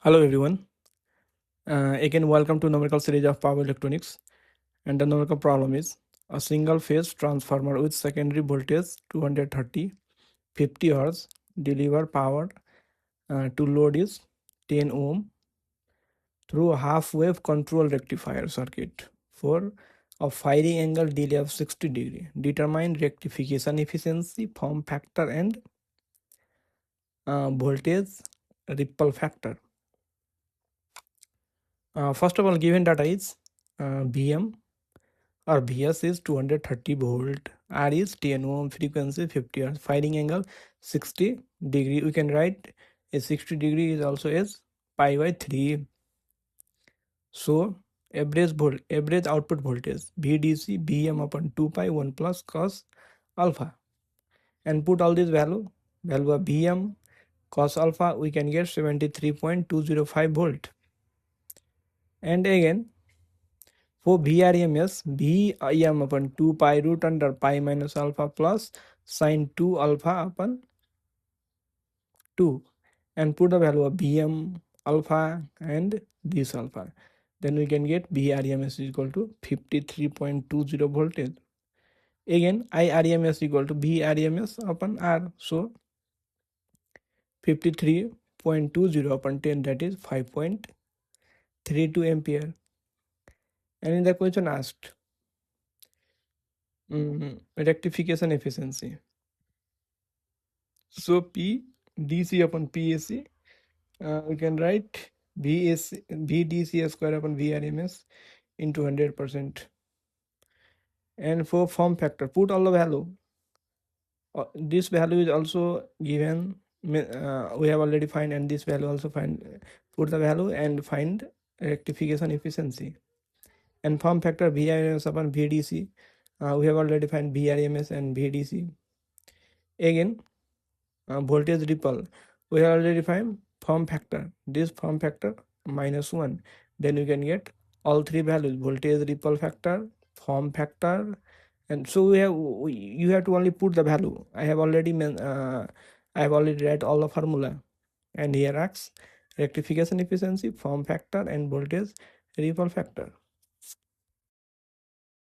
Hello everyone. Again, welcome to numerical series of power electronics. And the numerical problem is a single phase transformer with secondary voltage 230 50 Hz deliver power to load is 10 ohm through a half wave control rectifier circuit for a firing angle delay of 60 degree. Determine rectification efficiency, form factor, and voltage ripple factor. First of all, given data is Vm or Vs is 230 volt, R is 10 ohm, frequency 50 Hz, firing angle 60 degree. We can write a 60 degree is also as pi by 3. So average output voltage VDC Vm upon 2 pi 1 plus cos alpha, and put all this value of Vm cos alpha, we can get 73.205 volt. And again for VRMS, Vm upon 2 pi root under pi minus alpha plus sine 2 alpha upon 2, and put the value of Vm alpha and this alpha. Then we can get VRMS is equal to 53.20 voltage. Again, IRMS equal to VRMS upon R. So 53.20 upon 10, that is 5.32 ampere. And in the question asked, rectification efficiency. So P DC upon PAC, we can write VDC square upon VRMS into 100%. And for form factor, put all the value. This value is also given. We have already find, and this value also find. Put the value and find rectification efficiency. And form factor VRMS upon VDC. We have already find VRMS and VDC. Again, voltage ripple, we have already find form factor. This form factor -1. Then you can get all three values: voltage ripple factor, form factor, and so you have to only put the value. I have already read all the formula, and here asks rectification efficiency, form factor, and voltage ripple factor.